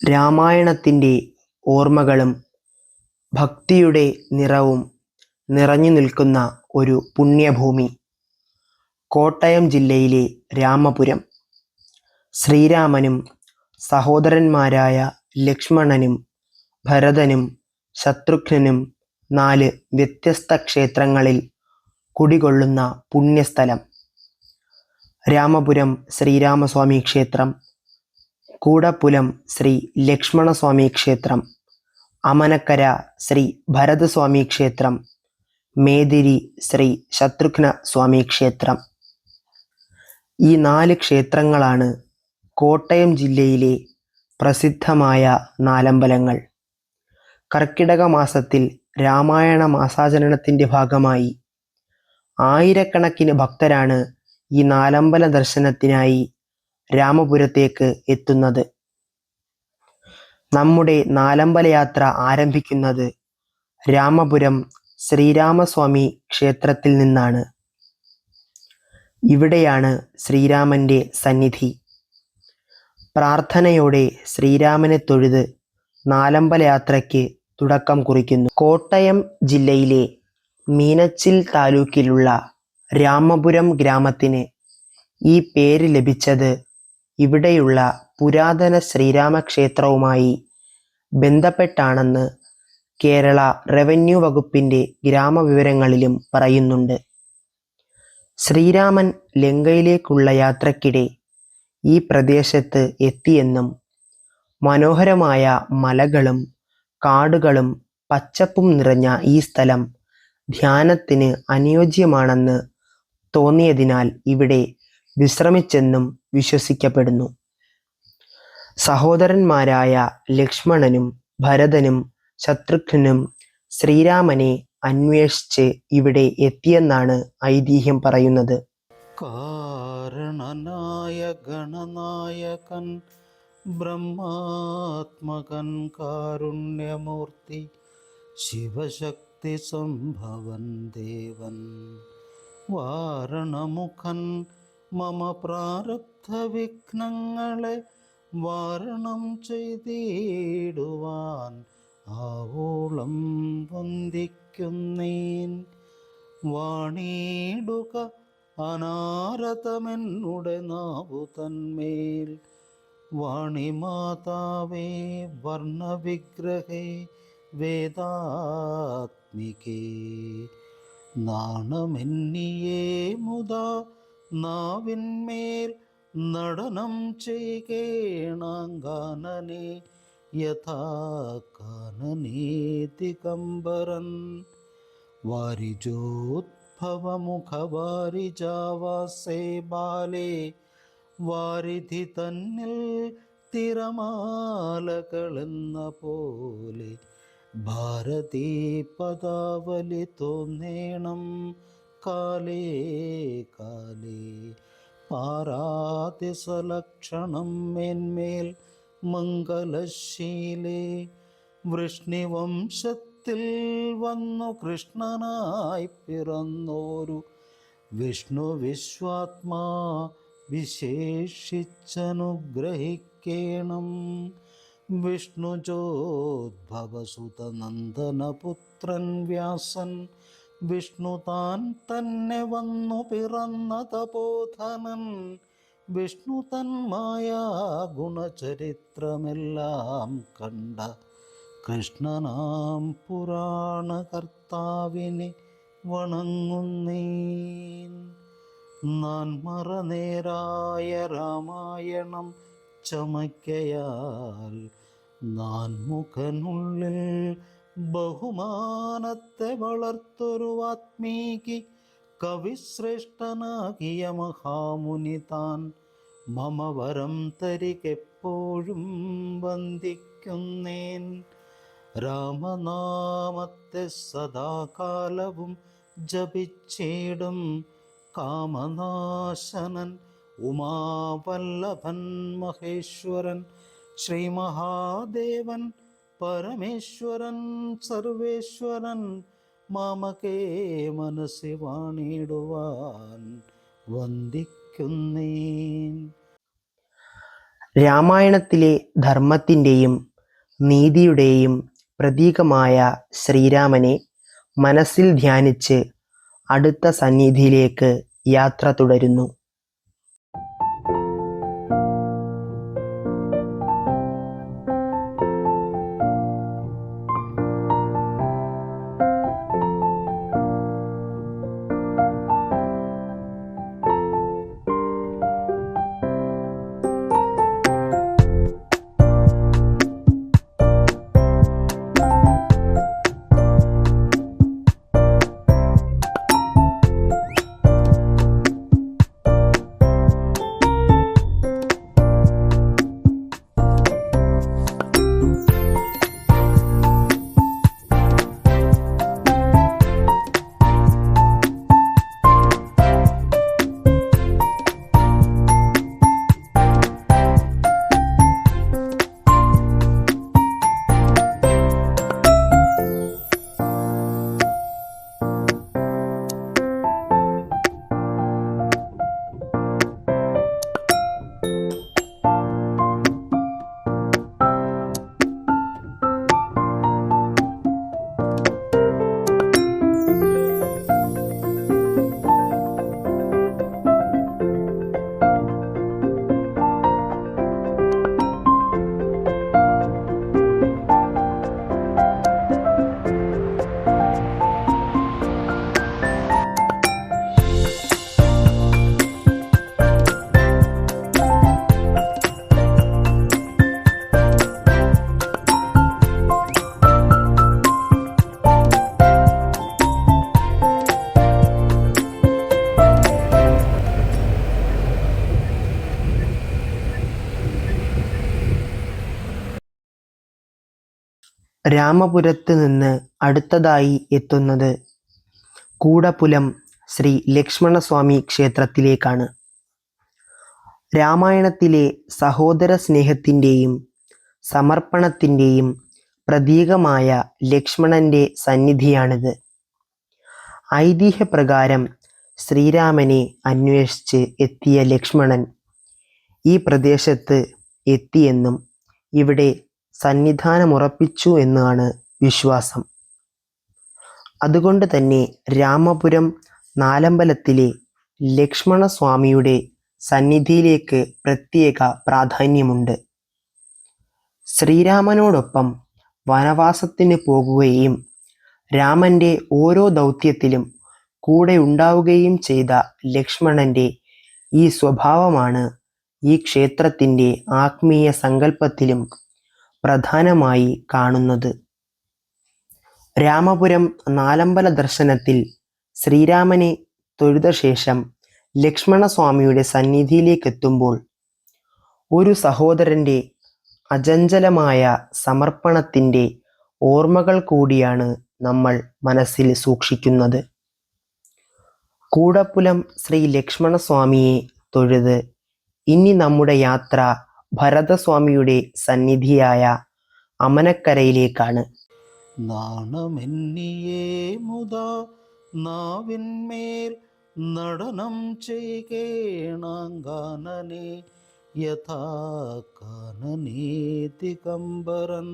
രാമായണത്തിൻ്റെ ഓർമ്മകളും ഭക്തിയുടെ നിറവും നിറഞ്ഞു നിൽക്കുന്ന ഒരു പുണ്യഭൂമി. കോട്ടയം ജില്ലയിലെ രാമപുരം. ശ്രീരാമനും സഹോദരന്മാരായ ലക്ഷ്മണനും ഭരതനും ശത്രുഘ്നനും 4 വ്യത്യസ്ത ക്ഷേത്രങ്ങളിൽ കുടികൊള്ളുന്ന പുണ്യസ്ഥലം. രാമപുരം ശ്രീരാമസ്വാമി ക്ഷേത്രം, കൂടപ്പുലം ശ്രീ ലക്ഷ്മണസ്വാമി ക്ഷേത്രം, അമനക്കര ശ്രീ ഭരതസ്വാമി ക്ഷേത്രം, മേദിരി ശ്രീ ശത്രുഘ്ന സ്വാമി ക്ഷേത്രം. ഈ 4 ക്ഷേത്രങ്ങളാണ് കോട്ടയം ജില്ലയിലെ പ്രസിദ്ധമായ നാലമ്പലങ്ങൾ. കർക്കിടക മാസത്തിൽ രാമായണ മാസാചരണത്തിൻ്റെ ഭാഗമായി ആയിരക്കണക്കിന് ഭക്തരാണ് ഈ നാലമ്പല ദർശനത്തിനായി രാമപുരത്തേക്ക് എത്തുന്നത്. നമ്മുടെ നാലമ്പല യാത്ര ആരംഭിക്കുന്നത് രാമപുരം ശ്രീരാമസ്വാമി ക്ഷേത്രത്തിൽ നിന്നാണ്. ഇവിടെയാണ് ശ്രീരാമൻ്റെ സന്നിധി. പ്രാർത്ഥനയോടെ ശ്രീരാമനെ തൊഴുത് നാലമ്പല യാത്രയ്ക്ക് തുടക്കം കുറിക്കുന്നു. കോട്ടയം ജില്ലയിലെ മീനച്ചിൽ താലൂക്കിലുള്ള രാമപുരം ഗ്രാമത്തിന് ഈ പേര് ലഭിച്ചത് ഇവിടെയുള്ള പുരാതന ശ്രീരാമക്ഷേത്രവുമായി ബന്ധപ്പെട്ടാണെന്ന് കേരള റവന്യൂ വകുപ്പിൻ്റെ ഗ്രാമവിവരങ്ങളിലും പറയുന്നുണ്ട്. ശ്രീരാമൻ ലങ്കയിലേക്കുള്ള യാത്രക്കിടെ ഈ പ്രദേശത്ത് എത്തിയെന്നും മനോഹരമായ മലകളും കാടുകളും പച്ചപ്പും നിറഞ്ഞ ഈ സ്ഥലം ധ്യാനത്തിന് അനുയോജ്യമാണെന്ന് തോന്നിയതിനാൽ ഇവിടെ വിശ്രമിച്ചെന്നും വിശ്വസിക്കപ്പെടുന്നു. സഹോദരന്മാരായ ലക്ഷ്മണനും ഭരതനും ശത്രുഘ്നനും ശ്രീരാമനെ അന്വേഷിച്ച് ഇവിടെ എത്തിയെന്നാണ് ഐതിഹ്യം പറയുന്നത്. കാരണനായ ഗണനായകൻ ബ്രഹ്മാത്മകൻ കാരുണ്യമൂർത്തി ശിവശക്തി സംഭവൻ ദേവൻ വാരണമുഖൻ മമ പ്രാരബ്ധ വിഘ്നങ്ങളെ വാരണം ചെയ്തിടുവാൻ ആവോളം വന്ദിക്കുന്നേൻ. വാണിടുക അനാരതമെന്നുടെ നാവു തന്മേൽ വാണിമാതാവേ വർണ്ണവിഗ്രഹേ വേദാത്മികേ. നാണമെന്നിയേ മുദാ നാവിന്മേൽ നടനം ചെയ്കേണാങ്കാനനെ യഥാ കാനനേ ദിഗംബരൻ. വാരിജോദ്ഭവമുഖവാരിജാവാസേ ബാലേ വാരിധി തന്നിൽ തിരമാലകളെന്ന പോലെ ഭാരതീ പദാവലി തോന്നേണം കാലേ കാലേ. പാരാതിസലക്ഷണം മേന്മേൽ മംഗലശീലേ വൃഷ്ണിവംശത്തിൽ വന്നു കൃഷ്ണനായി പിറന്നോരു വിഷ്ണു വിശ്വാത്മാ വിശേഷിച്ചനുഗ്രഹിക്കേണം. വിഷ്ണുജോദ്ഭവസുതനന്ദനപുത്രൻ വ്യാസൻ വിഷ്ണു താൻ തന്നെ വന്നു പിറന്ന തപോധനൻ. വിഷ്ണു തൻ മായാ ഗുണചരിത്രമെല്ലാം കണ്ട കൃഷ്ണനാം പുരാണകർത്താവിനെ വണങ്ങുന്നേൻ. നാൻമറനേരായ രാമായണം ചമയ്ക്കയാൽ നാൻമുഖനുള്ളിൽ ബഹുമാനത്തെ വളർത്തൊരു വാത്മീകി കവിശ്രേഷ്ഠനാകിയ മഹാമുനി താൻ മമ വരം തരികെപ്പോഴും വന്ദിക്കുന്നേൻ. രാമനാമത്തെ സദാകാലവും ജപിച്ചിടും കാമനാശനൻ ഉമാവല്ലഭൻ മഹേശ്വരൻ ശ്രീ മഹാദേവൻ പരമേശ്വരൻ സർവേശ്വരൻ മാമകേ മനസ്സി വാണിടുവാൻ വന്ദിക്കുന്നേൻ. രാമായണത്തിലെ ധർമ്മത്തിൻ്റെയും നീതിയുടെയും പ്രതീകമായ ശ്രീരാമനെ മനസ്സിൽ ധ്യാനിച്ച് അടുത്ത സന്നിധിയിലേക്ക് യാത്ര തുടരുന്നു. രാമപുരത്ത് നിന്ന് അടുത്തതായി എത്തുന്നത് കൂടപ്പുലം ശ്രീ ലക്ഷ്മണസ്വാമി ക്ഷേത്രത്തിലേക്കാണ്. രാമായണത്തിലെ സഹോദര സ്നേഹത്തിൻ്റെയും സമർപ്പണത്തിൻ്റെയും പ്രതീകമായ ലക്ഷ്മണന്റെ സന്നിധിയാണിത്. ഐതിഹ്യപ്രകാരം ശ്രീരാമനെ അന്വേഷിച്ച് എത്തിയ ലക്ഷ്മണൻ ഈ പ്രദേശത്ത് എത്തിയെന്നും ഇവിടെ സന്നിധാനമുറപ്പിച്ചു എന്നാണ് വിശ്വാസം. അതുകൊണ്ട് തന്നെ രാമപുരം നാലമ്പലത്തിലെ ലക്ഷ്മണസ്വാമിയുടെ സന്നിധിയിലേക്ക് പ്രത്യേക പ്രാധാന്യമുണ്ട്. ശ്രീരാമനോടൊപ്പം വനവാസത്തിന് പോകുകയും രാമന്റെ ഓരോ ദൗത്യത്തിലും കൂടെ ഉണ്ടാവുകയും ചെയ്ത ലക്ഷ്മണന്റെ ഈ സ്വഭാവമാണ് ഈ ക്ഷേത്രത്തിൻ്റെ ആത്മീയ സങ്കല്പത്തിലും പ്രധാനമായി കാണുന്നത്. രാമപുരം നാലമ്പല ദർശനത്തിൽ ശ്രീരാമനെ തൊഴുത ശേഷം ലക്ഷ്മണസ്വാമിയുടെ സന്നിധിയിലേക്കെത്തുമ്പോൾ ഒരു സഹോദരൻ്റെ അചഞ്ചലമായ സമർപ്പണത്തിൻ്റെ ഓർമ്മകൾ കൂടിയാണ് നമ്മൾ മനസ്സിൽ സൂക്ഷിക്കുന്നത്. കൂടപ്പുലം ശ്രീ ലക്ഷ്മണസ്വാമിയെ തൊഴുത് ഇനി നമ്മുടെ യാത്ര ഭരതസ്വാമിയുടെ സന്നിധിയായ അമനക്കരയിലേക്കാണ്. നാണമെന്നിയേ മുതാ നാവിന്മേൽ നടനം ചെയ്കേണാങ്കാനനെ യഥാ കാനനേ ദിഗംബരൻ.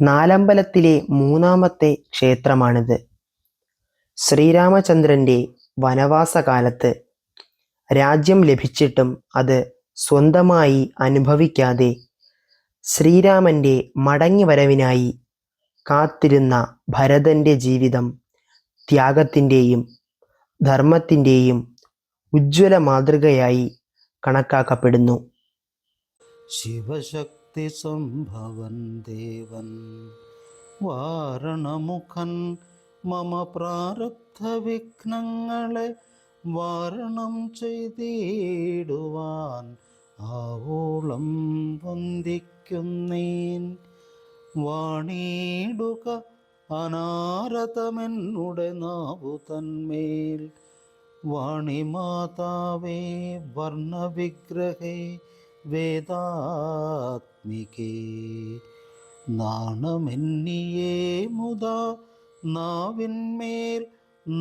നാലമ്പലത്തിലെ മൂന്നാമത്തെ ക്ഷേത്രമാണിത്. ശ്രീരാമചന്ദ്രന്റെ വനവാസകാലത്ത് രാജ്യം ലഭിച്ചിട്ടും അത് സ്വന്തമായി അനുഭവിക്കാതെ ശ്രീരാമന്റെ മടങ്ങിവരവിനായി കാത്തിരുന്ന ഭരതന്റെ ജീവിതം ത്യാഗത്തിൻ്റെയും ധർമ്മത്തിൻ്റെയും ഉജ്ജ്വല മാതൃകയായി കണക്കാക്കപ്പെടുന്നു. ശിവശക്തി സംഭവൻ ദേവൻ വാരണമുഖൻ മമ പ്രാരബ്ധ വിഘ്നങ്ങളെ വാരണം ചെയ്തിടുവാൻ ആവോളം വന്ദിക്കുന്നേൻ. വാണിടുക അനാരതമെന്നുടെ നാവു തന്മേൽ വാണിമാതാവേ വർണ്ണവിഗ്രഹേ വേദാത്മികേ. നാണമെന്നിയേ മുതാ നാവിന്മേൽ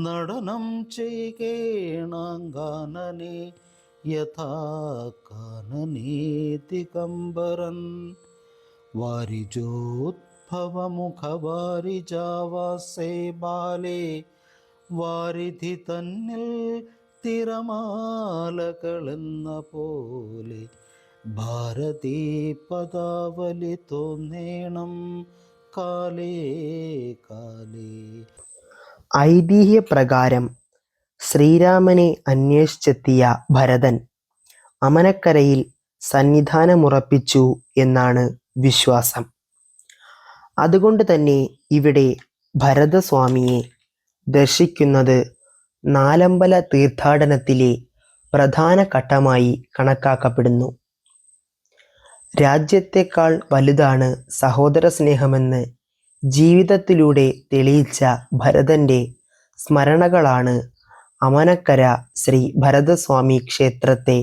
നടനം ചെയ്കേണാങ്കാനനെ യഥാ കാനനേ ദിഗംബരൻ വാരിജോദ്ഭവമുഖവാരിജാവാസേ ബാലേ വാരിധി തന്നിൽ തിരമാലകളെന്ന പോലെ ഭാരതീ പദാവലി തോന്നേണം കാലേ കാലേ. ഐതിഹ്യപ്രകാരം ശ്രീരാമനെ അന്വേഷിച്ചെത്തിയ ഭരതൻ അമനക്കരയിൽ സന്നിധാനമുറപ്പിച്ചു എന്നാണ് വിശ്വാസം. അതുകൊണ്ട് തന്നെ ഇവിടെ ഭരതസ്വാമിയെ ദർശിക്കുന്നത് നാലമ്പല തീർത്ഥാടനത്തിലെ പ്രധാന ഘട്ടമായി കണക്കാക്കപ്പെടുന്നു. രാജ്യത്തെക്കാൾ വലുതാണ് സഹോദര സ്നേഹമെന്ന് ജീവിതത്തിലൂടെ തെളിയിച്ച ഭരതന്റെ സ്മരണകളാണ് അമനക്കര ശ്രീ ഭരതസ്വാമി ക്ഷേത്രത്തെ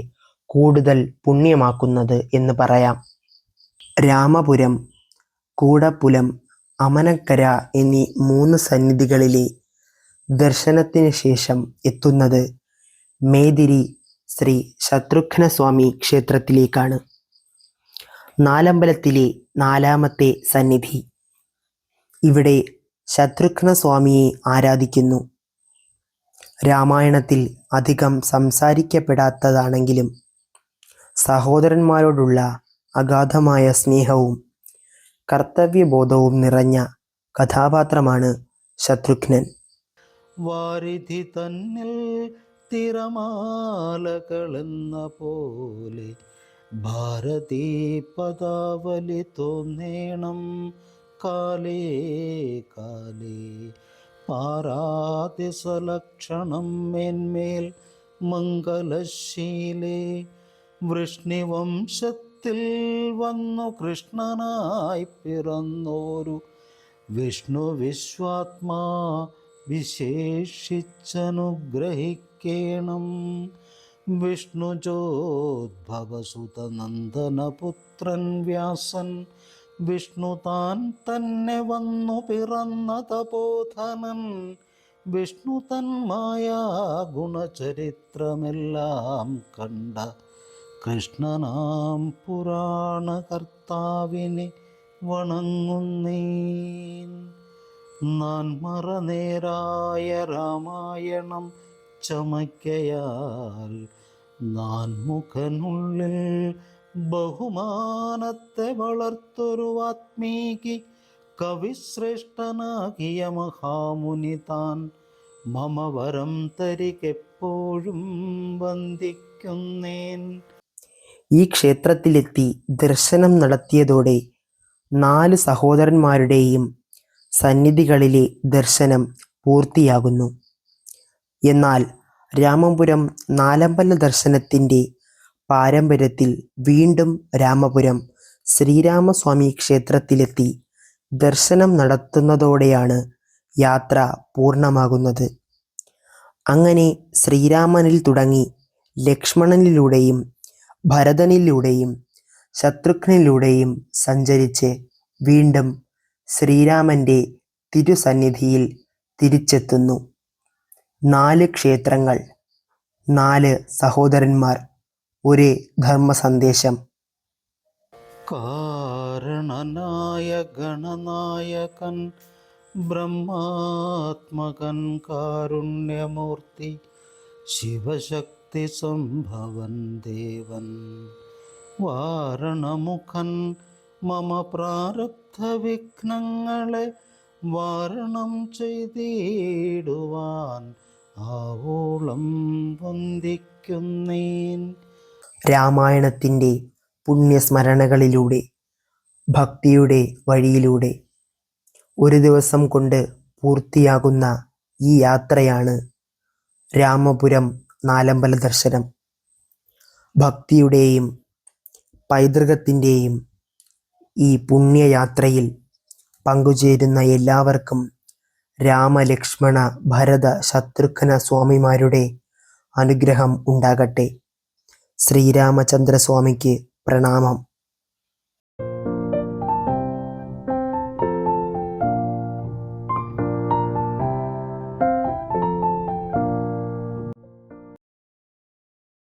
കൂടുതൽ പുണ്യമാക്കുന്നത് എന്ന് പറയാം. രാമപുരം, കൂടപ്പുലം, അമനക്കര എന്നീ 3 സന്നിധികളിലെ ദർശനത്തിന് ശേഷം എത്തുന്നത് മേദിരി ശ്രീ ശത്രുഘ്നസ്വാമി ക്ഷേത്രത്തിലേക്കാണ്. നാലമ്പലത്തിലെ 4ാമത്തെ സന്നിധി. ഇവിടെ ശത്രുഘ്നസ്വാമിയെ ആരാധിക്കുന്നു. രാമായണത്തിൽ അധികം സംസാരിക്കപ്പെടാത്തതാണെങ്കിലും സഹോദരന്മാരോടുള്ള അഗാധമായ സ്നേഹവും കർത്തവ്യബോധവും നിറഞ്ഞ കഥാപാത്രമാണ് ശത്രുഘ്നൻ. വാരിധി തന്നിൽ തിരമാലകളെന്ന പോലെ ഭാരതീ പദാവലി തോന്നേണം കാലേ കാലേ. പാരാതിസലക്ഷണം മേന്മേൽ മംഗലശീലേ വൃഷ്ണിവംശത്തിൽ വന്നു കൃഷ്ണനായി പിറന്നോരു വിഷ്ണു വിശ്വാത്മാ വിശേഷിച്ചനുഗ്രഹിക്കേണം. വിഷ്ണുജോദ്ഭവസുതനന്ദനപുത്രൻ വ്യാസൻ വിഷ്ണു താൻ തന്നെ വന്നു പിറന്ന തപോധനൻ വിഷ്ണു തൻ മായാ ഗുണചരിത്രമെല്ലാം കണ്ട കൃഷ്ണനാം പുരാണകർത്താവിനെ വണങ്ങുന്നേൻ. നാൻമറനേരായ രാമായണം ചമയ്ക്കയാൽ നാൻമുഖനുള്ളിൽ ബഹുമാനത്തെ വളർത്തൊരു വാത്മീകി കവിശ്രേഷ്ഠനാകിയ മഹാമുനി താൻ മമ വരം തരികെപ്പോഴും വന്ദിക്കുന്നേൻ. ഈ ക്ഷേത്രത്തിലെത്തി ദർശനം നടത്തിയതോടെ 4 സഹോദരന്മാരുടെയും സന്നിധികളിലെ ദർശനം പൂർത്തിയാകുന്നു. എന്നാൽ രാമപുരം നാലമ്പല ദർശനത്തിൻ്റെ പാരമ്പര്യത്തിൽ വീണ്ടും രാമപുരം ശ്രീരാമസ്വാമി ക്ഷേത്രത്തിലെത്തി ദർശനം നടത്തുന്നതോടെയാണ് യാത്ര പൂർണ്ണമാകുന്നത്. അങ്ങനെ ശ്രീരാമനിൽ തുടങ്ങി ലക്ഷ്മണനിലൂടെയും ഭരതനിലൂടെയും ശത്രുഘ്നിലൂടെയും സഞ്ചരിച്ച് വീണ്ടും ശ്രീരാമൻ്റെ തിരുസന്നിധിയിൽ തിരിച്ചെത്തുന്നു. 4 ക്ഷേത്രങ്ങൾ, 4 സഹോദരന്മാർ, ഒരേ ധർമ്മസന്ദേശം. കാരണനായ ഗണനായകൻ ബ്രഹ്മാത്മകൻ കാരുണ്യമൂർത്തി ശിവശക്തി സംഭവൻ ദേവൻ വാരണമുഖൻ മമ പ്രാരബ്ധ വിഘ്നങ്ങളെ വാരണം ചെയ്തിടുവാൻ ആവോളം വന്ദിക്കുന്നേൻ. രാമായണത്തിൻ്റെ പുണ്യസ്മരണകളിലൂടെ ഭക്തിയുടെ വഴിയിലൂടെ ഒരു ദിവസം കൊണ്ട് പൂർത്തിയാകുന്ന ഈ യാത്രയാണ് രാമപുരം നാലമ്പല ദർശനം. ഭക്തിയുടെയും പൈതൃകത്തിൻ്റെയും ഈ പുണ്യയാത്രയിൽ പങ്കുചേരുന്ന എല്ലാവർക്കും രാമലക്ഷ്മണ ഭരത ശത്രുഘ്ന സ്വാമിമാരുടെ അനുഗ്രഹം ഉണ്ടാകട്ടെ. ശ്രീരാമചന്ദ്രസ്വാമിക്ക് പ്രണാമം.